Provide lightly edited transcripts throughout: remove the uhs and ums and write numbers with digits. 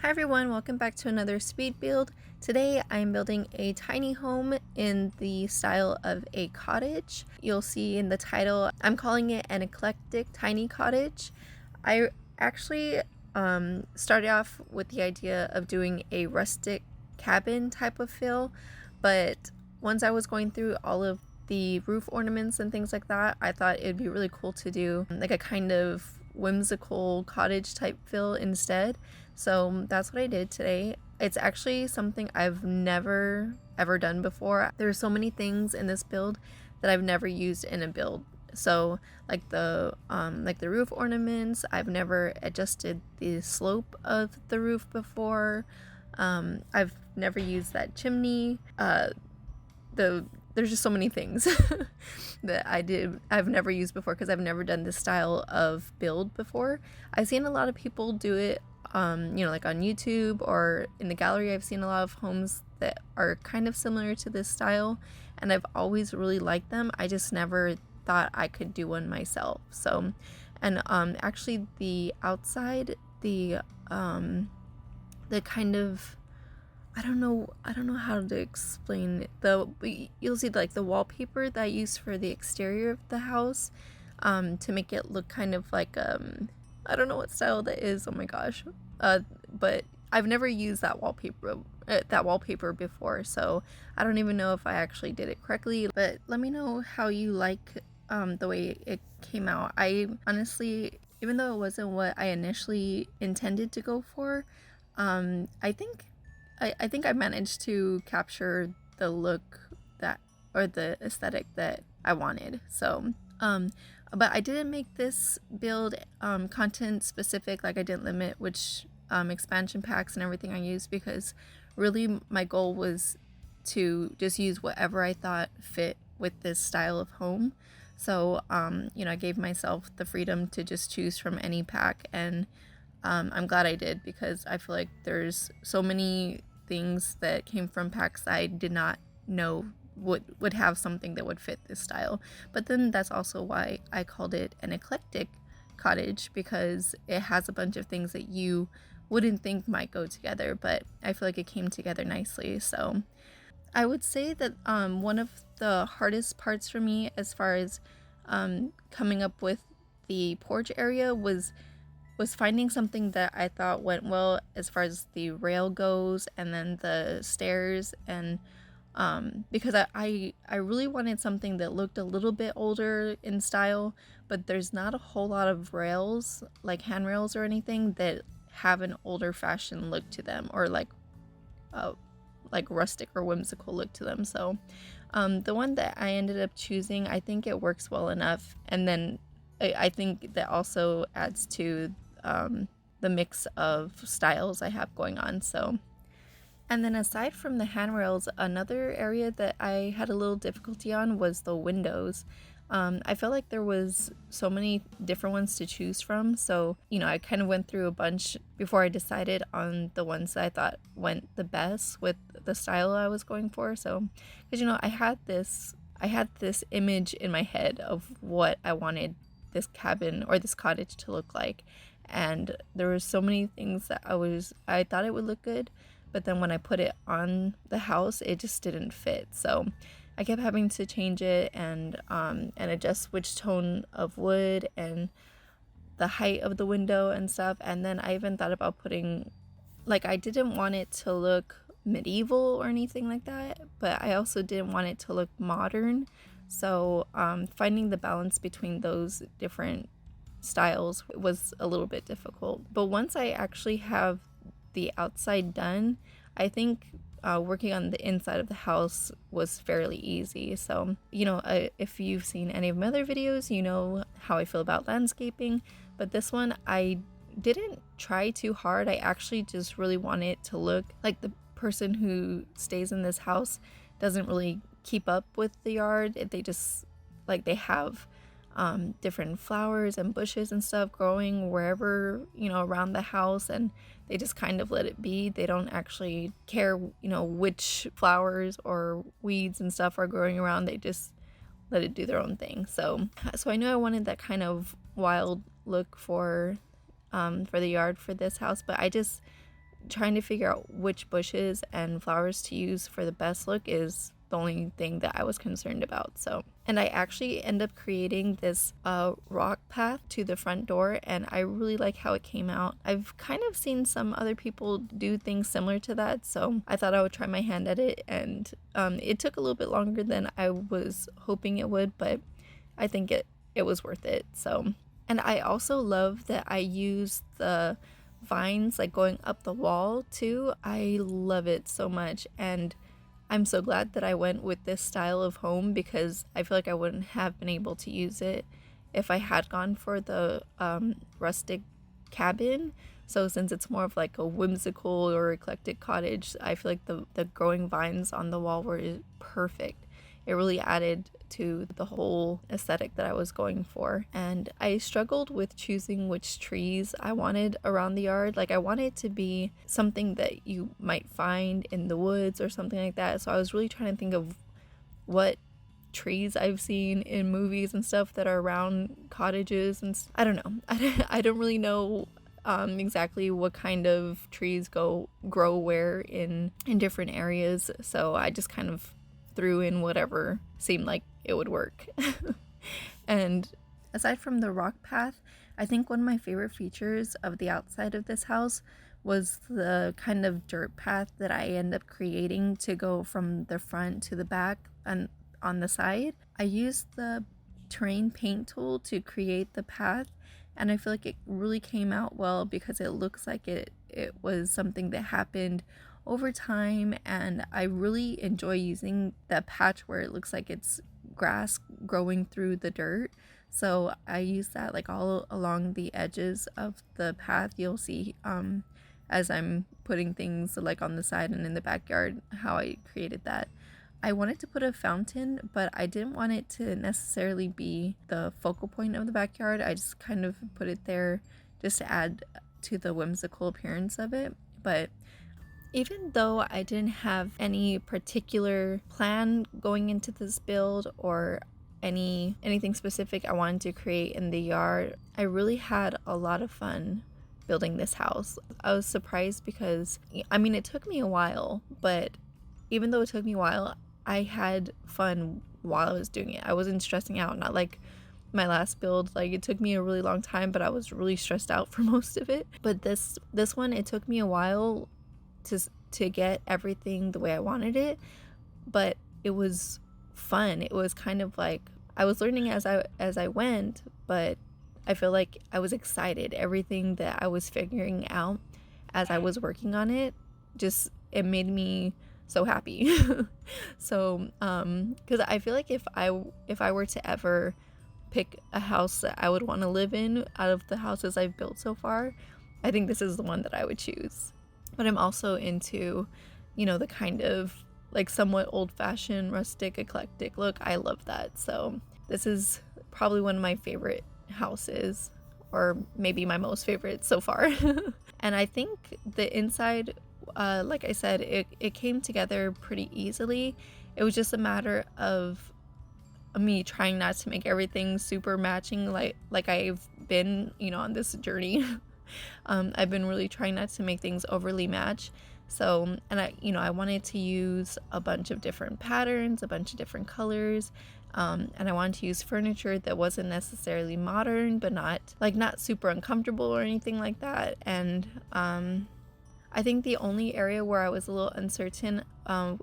Hi everyone, welcome back to another speed build. Today I'm building a tiny home in the style of a cottage. You'll see in the title, I'm calling it an eclectic tiny cottage. I actually started off with the idea of doing a rustic cabin type of feel, but once I was going through all of the roof ornaments and things like that, I thought it'd be really cool to do like a kind of whimsical cottage type feel instead. So that's what I did today. It's actually something I've never ever done before. There's so many things in this build that I've never used in a build. So like the roof ornaments, I've never adjusted the slope of the roof before. I've never used that chimney. There's just so many things that I've never used before because I've never done this style of build before. I've seen a lot of people do it like on YouTube or in the gallery. I've seen a lot of homes that are kind of similar to this style, and I've always really liked them. I just never thought I could do one myself. So, and actually the outside, the kind of, I don't know how to explain it. You'll see like the wallpaper that I used for the exterior of the house, to make it look kind of like I don't know what style that is. Oh my gosh. But I've never used that wallpaper before, so I don't even know if I actually did it correctly. But let me know how you like the way it came out. I honestly, even though it wasn't what I initially intended to go for, I think I managed to capture the look that, or the aesthetic that I wanted. So, but I didn't make this build content specific. Like I didn't limit which expansion packs and everything I used, because really my goal was to just use whatever I thought fit with this style of home. So, I gave myself the freedom to just choose from any pack, and I'm glad I did, because I feel like there's so many things that came from packs I did not know would have something that would fit this style. But then that's also why I called it an eclectic cottage, because it has a bunch of things that you wouldn't think might go together, but I feel like it came together nicely. So I would say that one of the hardest parts for me as far as coming up with the porch area was finding something that I thought went well as far as the rail goes, and then the stairs, and because I really wanted something that looked a little bit older in style, but there's not a whole lot of rails, like handrails or anything, that have an older fashioned look to them, or like rustic or whimsical look to them. So the one that I ended up choosing, I think it works well enough, and then I think that also adds to the mix of styles I have going on. So, and then aside from the handrails, another area that I had a little difficulty on was the windows. I felt like there was so many different ones to choose from, so I kind of went through a bunch before I decided on the ones that I thought went the best with the style I was going for. So, because I had this image in my head of what I wanted this cabin or this cottage to look like, and there were so many things that I thought it would look good, but then when I put it on the house, it just didn't fit. So I kept having to change it and adjust which tone of wood and the height of the window and stuff. And then I even thought about putting, like, I didn't want it to look medieval or anything like that, but I also didn't want it to look modern. So finding the balance between those different styles was a little bit difficult. But once I actually have the outside done, I think working on the inside of the house was fairly easy. So, if you've seen any of my other videos, you know how I feel about landscaping, but this one I didn't try too hard. I actually just really want it to look like the person who stays in this house doesn't really keep up with the yard. They just, like, they have different flowers and bushes and stuff growing wherever, around the house, and they just kind of let it be. They don't actually care, which flowers or weeds and stuff are growing around. They just let it do their own thing. So I knew I wanted that kind of wild look for the yard for this house, but I just trying to figure out which bushes and flowers to use for the best look is the only thing that I was concerned about. So, and I actually end up creating this rock path to the front door, and I really like how it came out. I've kind of seen some other people do things similar to that, so I thought I would try my hand at it, and it took a little bit longer than I was hoping it would, but I think it was worth it. So, and I also love that I use the vines like going up the wall too. I love it so much, and I'm so glad that I went with this style of home because I feel like I wouldn't have been able to use it if I had gone for the rustic cabin. So since it's more of like a whimsical or eclectic cottage, I feel like the growing vines on the wall were perfect. It really added to the whole aesthetic that I was going for. And I struggled with choosing which trees I wanted around the yard. Like, I wanted it to be something that you might find in the woods or something like that. So I was really trying to think of what trees I've seen in movies and stuff that are around cottages, and I don't know. I don't really know exactly what kind of trees grow where in different areas. So I just kind of threw in whatever seemed like it would work. And aside from the rock path, I think one of my favorite features of the outside of this house was the kind of dirt path that I end up creating to go from the front to the back and on the side. I used the terrain paint tool to create the path, and I feel like it really came out well because it looks like it was something that happened over time, and I really enjoy using that patch where it looks like it's grass growing through the dirt. So I use that like all along the edges of the path. You'll see as I'm putting things like on the side and in the backyard how I created that. I wanted to put a fountain, but I didn't want it to necessarily be the focal point of the backyard. I just kind of put it there just to add to the whimsical appearance of it. But even though I didn't have any particular plan going into this build or anything specific I wanted to create in the yard, I really had a lot of fun building this house. I was surprised because, I mean, it took me a while, but even though it took me a while, I had fun while I was doing it. I wasn't stressing out, not like my last build. Like, it took me a really long time, but I was really stressed out for most of it. But this one, it took me a while to get everything the way I wanted it, but it was fun. It was kind of like I was learning as I went, but I feel like I was excited. Everything that I was figuring out as I was working on it, just it made me so happy. So because I feel like if I were to ever pick a house that I would want to live in out of the houses I've built so far, I think this is the one that I would choose. But I'm also into, the kind of like somewhat old-fashioned, rustic, eclectic look. I love that. So this is probably one of my favorite houses, or maybe my most favorite so far. And I think the inside, like I said, it came together pretty easily. It was just a matter of me trying not to make everything super matching like I've been, on this journey. I've been really trying not to make things overly match. So, and I wanted to use a bunch of different patterns, a bunch of different colors, and I wanted to use furniture that wasn't necessarily modern, but not super uncomfortable or anything like that. And I think the only area where I was a little uncertain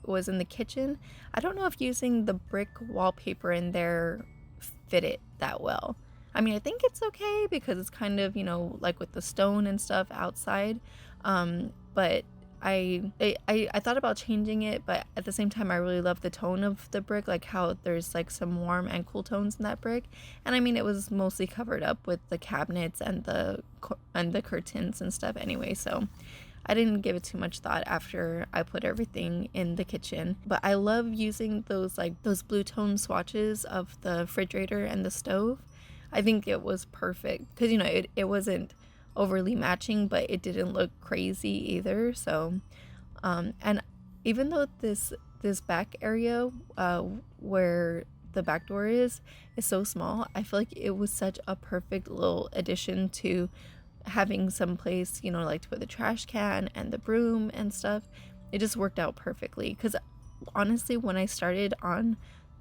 was in the kitchen. I don't know if using the brick wallpaper in there fit it that well. I mean, I think it's okay because it's kind of, like with the stone and stuff outside. But I thought about changing it, but at the same time, I really love the tone of the brick, like how there's like some warm and cool tones in that brick. And I mean, it was mostly covered up with the cabinets and the curtains and stuff anyway, so I didn't give it too much thought after I put everything in the kitchen. But I love using those blue tone swatches of the refrigerator and the stove. I think it was perfect because it wasn't overly matching, but it didn't look crazy either. So and even though this back area where the back door is so small, I feel like it was such a perfect little addition to having some place, you know, like to put the trash can and the broom and stuff, it just worked out perfectly. Because honestly, when I started on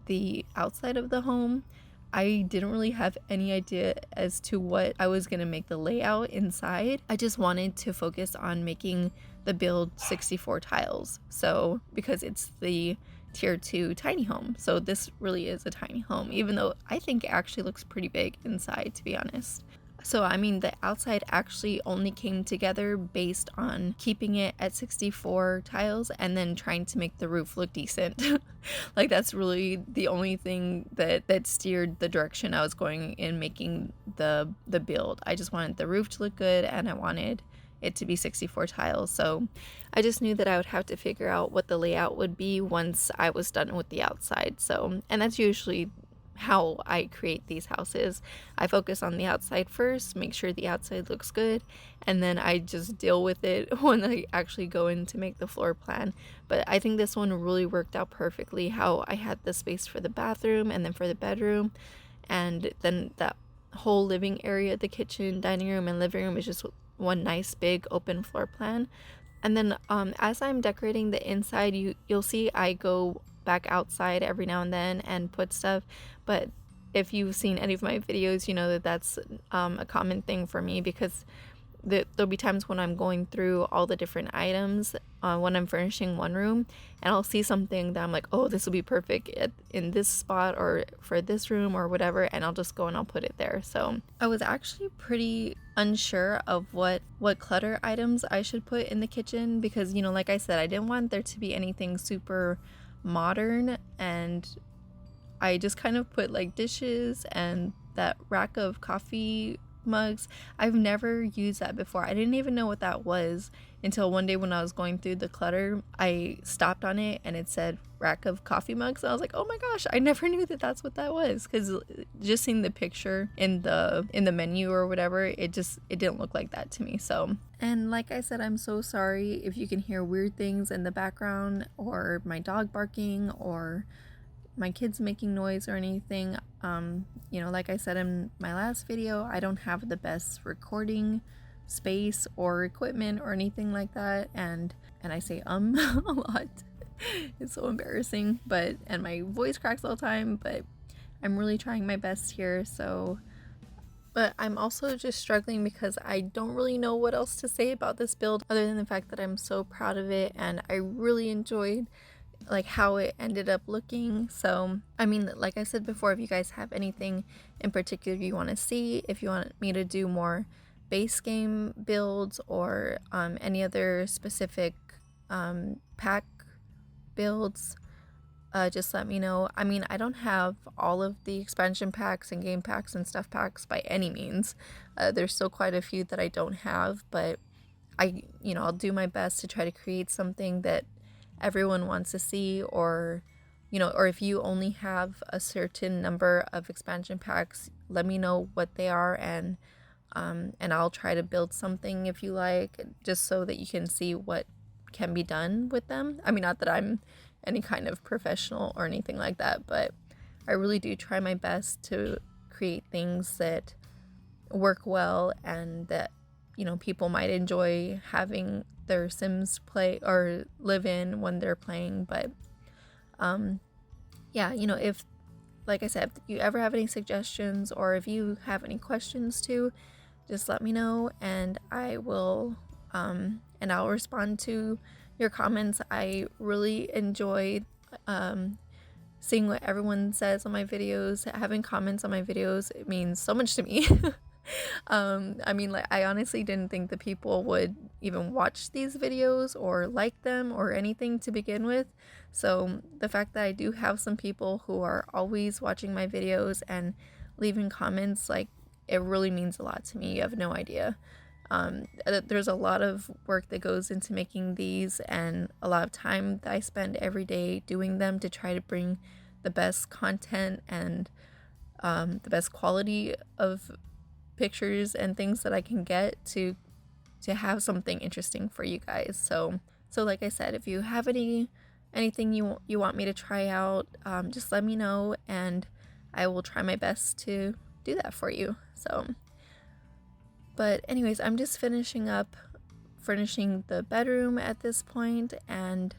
the outside of the home, I didn't really have any idea as to what I was going to make the layout inside. I just wanted to focus on making the build 64 tiles. So, because it's the tier 2 tiny home. So this really is a tiny home, even though I think it actually looks pretty big inside, to be honest. So, I mean, the outside actually only came together based on keeping it at 64 tiles and then trying to make the roof look decent. Like, that's really the only thing that steered the direction I was going in making the build. I just wanted the roof to look good, and I wanted it to be 64 tiles. So I just knew that I would have to figure out what the layout would be once I was done with the outside. So, and that's usually how I create these houses. I focus on the outside first, make sure the outside looks good, and then I just deal with it when I actually go in to make the floor plan. But I think this one really worked out perfectly, how I had the space for the bathroom and then for the bedroom, and then that whole living area, the kitchen, dining room, and living room is just one nice big open floor plan. And then as I'm decorating the inside, you'll see I go back outside every now and then and put stuff. But if you've seen any of my videos, you know that that's a common thing for me, because there'll be times when I'm going through all the different items when I'm furnishing one room, and I'll see something that I'm like, oh, this will be perfect in this spot or for this room or whatever, and I'll just go and I'll put it there. So I was actually pretty unsure of what clutter items I should put in the kitchen, because, you know, like I said, I didn't want there to be anything super modern, and I just kind of put like dishes and that rack of coffee mugs. I've never used that before. I didn't even know what that was until one day when I was going through the clutter. I stopped on it and it said rack of coffee mugs. I was like, oh my gosh, I never knew that that's what that was, because just seeing the picture in the menu or whatever, it didn't look like that to me. So, and like I said, I'm so sorry if you can hear weird things in the background, or my dog barking, or my kids making noise or anything. You know, like I said in my last video, I don't have the best recording space or equipment or anything like that, and I say a lot. It's so embarrassing, and my voice cracks all the time, but I'm really trying my best here. So, but I'm also just struggling because I don't really know what else to say about this build other than the fact that I'm so proud of it, and I really enjoyed like how it ended up looking. So, I mean, like I said before, if you guys have anything in particular you want to see, if you want me to do more base game builds, or any other specific pack builds, just let me know. I mean, I don't have all of the expansion packs and game packs and stuff packs by any means. There's still quite a few that I don't have, but I'll do my best to try to create something that everyone wants to see, or or if you only have a certain number of expansion packs, let me know what they are, and I'll try to build something if you like, just so that you can see what can be done with them. I mean, not that I'm any kind of professional or anything like that, but I really do try my best to create things that work well and that people might enjoy having their Sims play or live in when they're playing. But yeah, if, like I said, if you ever have any suggestions, or if you have any questions too, just let me know, and I'll respond to your comments. I really enjoy seeing what everyone says on my videos. Having comments on my videos, it means so much to me. I mean, like, I honestly didn't think that people would even watch these videos or like them or anything to begin with. So the fact that I do have some people who are always watching my videos and leaving comments, like, it really means a lot to me. You have no idea. There's a lot of work that goes into making these, and a lot of time that I spend every day doing them to try to bring the best content and the best quality of pictures and things that I can get to have something interesting for you guys. So like I said, if you have anything you want me to try out, just let me know, and I will try my best to do that for you. So, But anyways, I'm just finishing up furnishing the bedroom at this point, and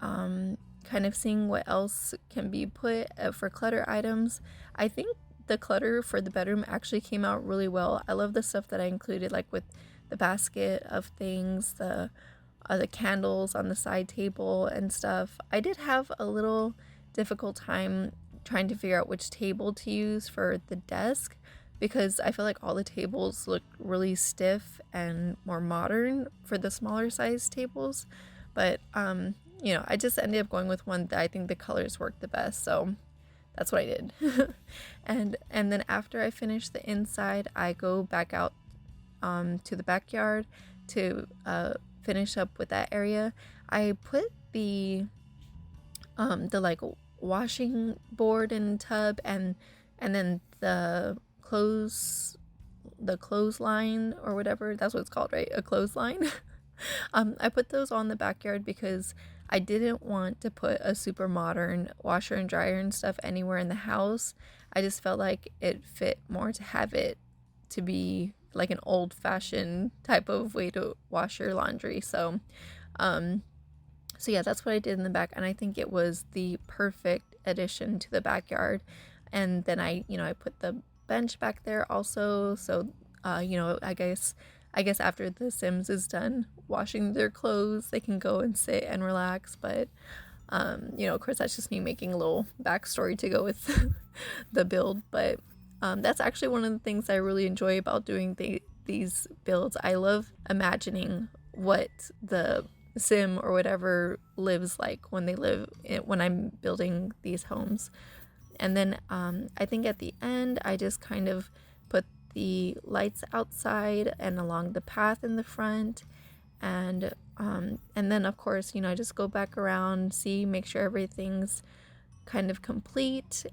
kind of seeing what else can be put for clutter items. I think the clutter for the bedroom actually came out really well. I love the stuff that I included, like with the basket of things, the candles on the side table and stuff. I did have a little difficult time trying to figure out which table to use for the desk, because I feel like all the tables look really stiff and more modern for the smaller size tables. But you know, I just ended up going with one that I think the colors work the best, so that's what I did. and then after I finish the inside, I go back out to the backyard to finish up with that area. I put the like washing board and tub, and then the clothesline or whatever, that's what it's called, right? A clothesline. I put those on the backyard because I didn't want to put a super modern washer and dryer and stuff anywhere in the house. I just felt like it fit more to have it to be like an old-fashioned type of way to wash your laundry. So yeah, that's what I did in the back, and I think it was the perfect addition to the backyard. And then I put the bench back there also, so I guess after the Sims is done washing their clothes, they can go and sit and relax. But of course, that's just me making a little backstory to go with the build. But that's actually one of the things I really enjoy about doing these builds. I love imagining what the Sim or whatever lives like when I'm building these homes. And then I think at the end, I just kind of put the lights outside and along the path in the front. And then of course, I just go back around, make sure everything's kind of complete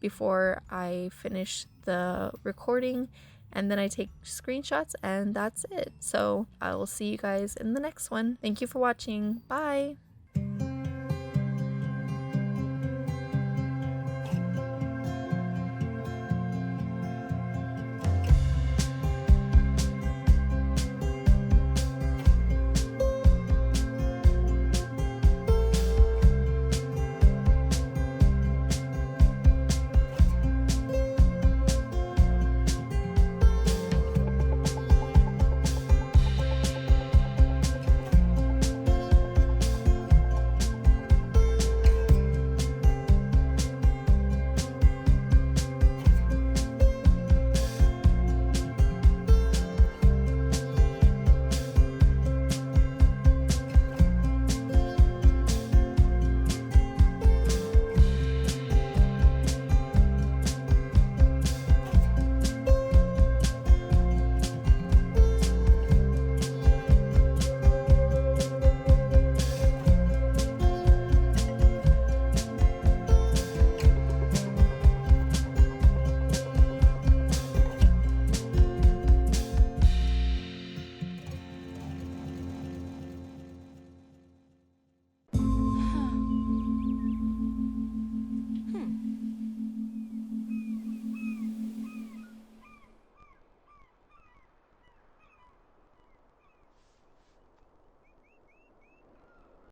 before I finish the recording. And then I take screenshots, and that's it. So I will see you guys in the next one. Thank you for watching. Bye!